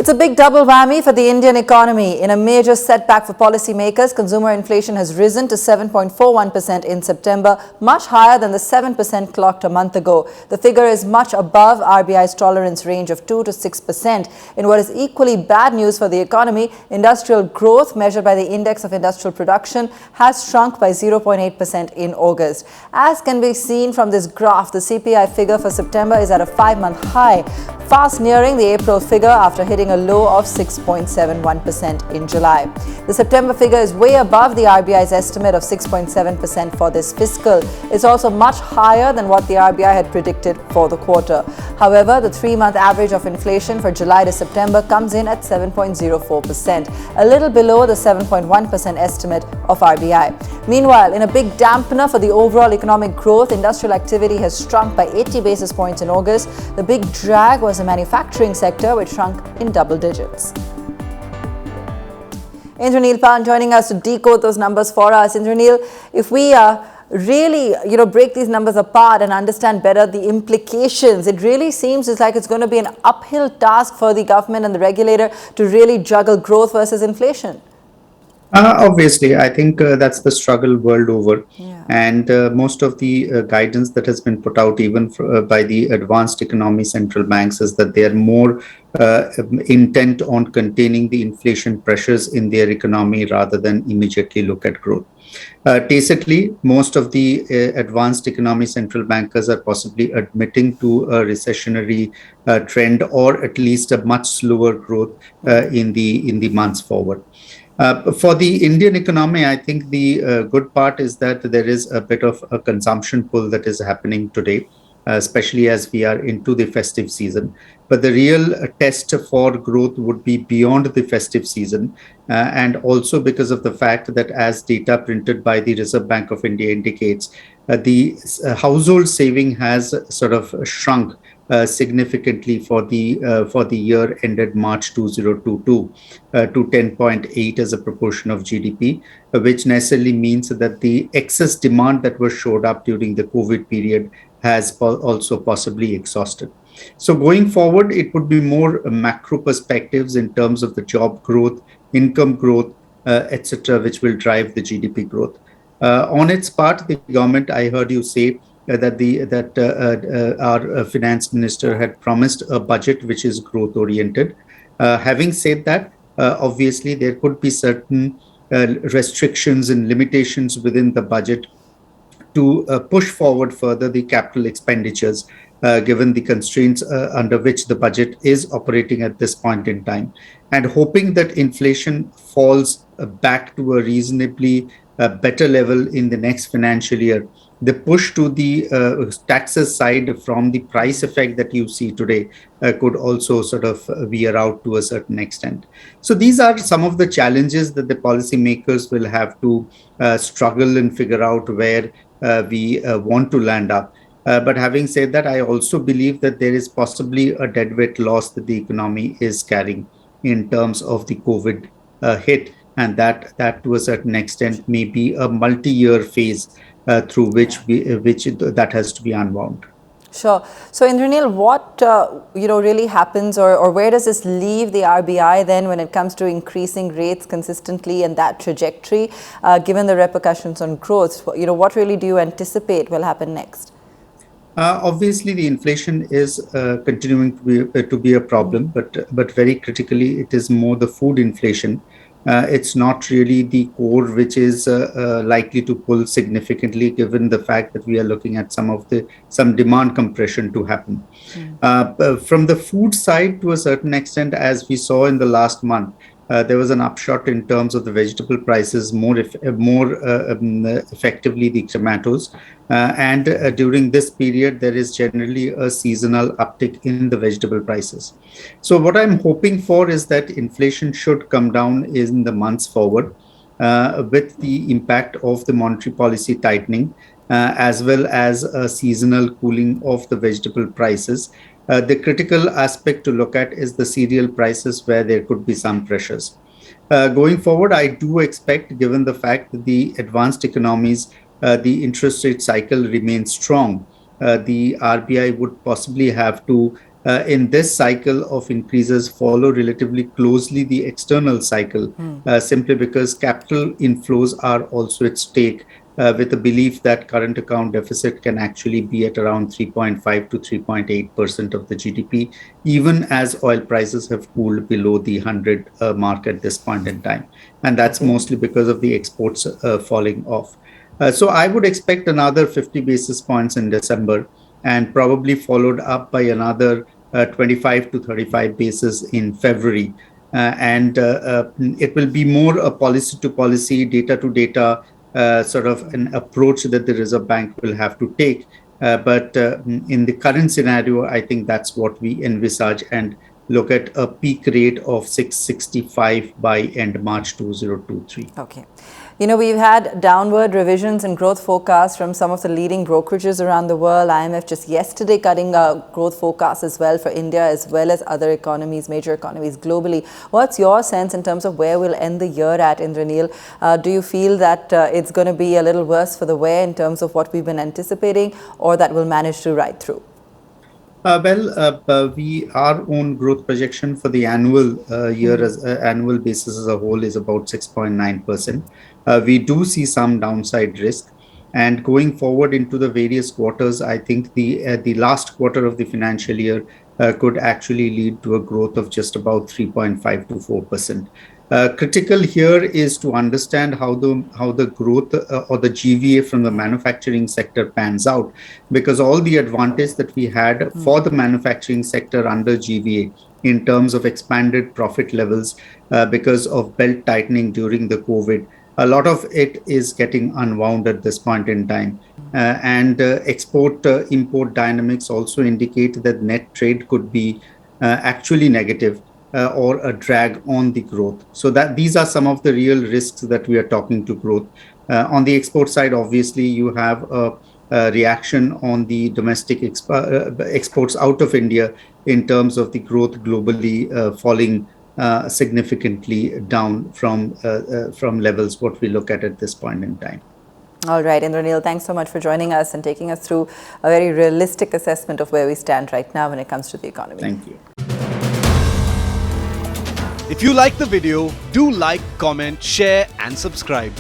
It's a big double whammy for the Indian economy. In a major setback for policymakers, consumer inflation has risen to 7.41% in September, much higher than the 7% clocked a month ago. The figure is much above RBI's tolerance range of 2 to 6%. In what is equally bad news for the economy, industrial growth, measured by the Index of Industrial Production, has shrunk by 0.8% in August. As can be seen from this graph, the CPI figure for September is at a 5-month high, fast nearing the April figure after hitting a low of 6.71% in July. The September figure is way above the RBI's estimate of 6.7% for this fiscal. It's also much higher than what the RBI had predicted for the quarter. However, the 3-month average of inflation for July to September comes in at 7.04%, a little below the 7.1% estimate of RBI. Meanwhile, in a big dampener for the overall economic growth, industrial activity has shrunk by 80 basis points in August. The big drag was the manufacturing sector, which shrunk in double digits. Indranil Pan joining us to decode those numbers for us. Indranil, if we really break these numbers apart and understand better the implications, it really seems like it's going to be an uphill task for the government and the regulator to really juggle growth versus inflation. Obviously, I think that's the struggle world over. Yeah. And most of the guidance that has been put out, even by the advanced economy central banks, is that they are more intent on containing the inflation pressures in their economy rather than immediately look at growth. Tacitly, most of the advanced economy central bankers are possibly admitting to a recessionary trend, or at least a much slower growth in the months forward. For the Indian economy, I think the good part is that there is a bit of a consumption pull that is happening today, especially as we are into the festive season. But the real test for growth would be beyond the festive season, and also because of the fact that, as data printed by the Reserve Bank of India indicates, the household saving has sort of shrunk significantly for the year ended March 2022 to 10.8 as a proportion of GDP, which necessarily means that the excess demand that was showed up during the COVID period has also possibly exhausted. So going forward, it would be more macro perspectives in terms of the job growth, income growth, etc., which will drive the GDP growth. On its part, the government, I heard you say that our finance minister had promised a budget which is growth oriented. Having said that, obviously there could be certain restrictions and limitations within the budget to push forward further the capital expenditures, given the constraints under which the budget is operating at this point in time, and hoping that inflation falls back to a reasonably better level in the next financial year. The push to the taxes side from the price effect that you see today could also sort of veer out to a certain extent. So these are some of the challenges that the policymakers will have to struggle and figure out where we want to land up. But having said that, I also believe that there is possibly a deadweight loss that the economy is carrying in terms of the COVID hit, and that to a certain extent may be a multi-year phase through which that has to be unwound. Sure. So Indranil, what really happens, or where does this leave the RBI then when it comes to increasing rates consistently and that trajectory, given the repercussions on growth? What really do you anticipate will happen next? Obviously, the inflation is continuing to be a problem, but very critically, it is more the food inflation. It's not really the core which is likely to pull significantly, given the fact that we are looking at some demand compression to happen. From the food side, to a certain extent, as we saw in the last month, there was an upshot in terms of the vegetable prices, more effectively the tomatoes. And during this period, there is generally a seasonal uptick in the vegetable prices. So what I'm hoping for is that inflation should come down in the months forward, with the impact of the monetary policy tightening, as well as a seasonal cooling of the vegetable prices. The critical aspect to look at is the cereal prices, where there could be some pressures. Going forward, I do expect, given the fact that the advanced economies, the interest rate cycle remains strong, the RBI would possibly have to in this cycle of increases follow relatively closely the external cycle, simply because capital inflows are also at stake, with a belief that current account deficit can actually be at around 3.5 to 3.8% of the GDP, even as oil prices have cooled below the 100 mark at this point in time. And that's mostly because of the exports falling off. So I would expect another 50 basis points in December, and probably followed up by another 25 to 35 basis in February. It will be more a policy to policy, data to data sort of an approach that the Reserve Bank will have to take. But in the current scenario, I think that's what we envisage and look at a peak rate of 665 by end March 2023. Okay. You know, we've had downward revisions in growth forecasts from some of the leading brokerages around the world. IMF just yesterday cutting growth forecasts as well for India as well as other economies, major economies globally. What's your sense in terms of where we'll end the year at, Indranil? Do you feel that it's going to be a little worse for the wear in terms of what we've been anticipating, or that we'll manage to ride through? Our own growth projection for the annual year as annual basis as a whole is about 6.9%. We do see some downside risk, and going forward into the various quarters, I think the last quarter of the financial year could actually lead to a growth of just about 3.5 to 4%. Critical here is to understand how the growth or the GVA from the manufacturing sector pans out, because all the advantage that we had for the manufacturing sector under GVA in terms of expanded profit levels because of belt tightening during the COVID, a lot of it is getting unwound at this point in time. Export-import dynamics also indicate that net trade could be actually negative or a drag on the growth. So that these are some of the real risks that we are talking to growth. On the export side, obviously, you have a reaction on the domestic exports out of India in terms of the growth globally falling significantly down from levels what we look at this point in time. All right, Indranil, thanks so much for joining us and taking us through a very realistic assessment of where we stand right now when it comes to the economy. Thank you. If you like the video, do like, comment, share and subscribe.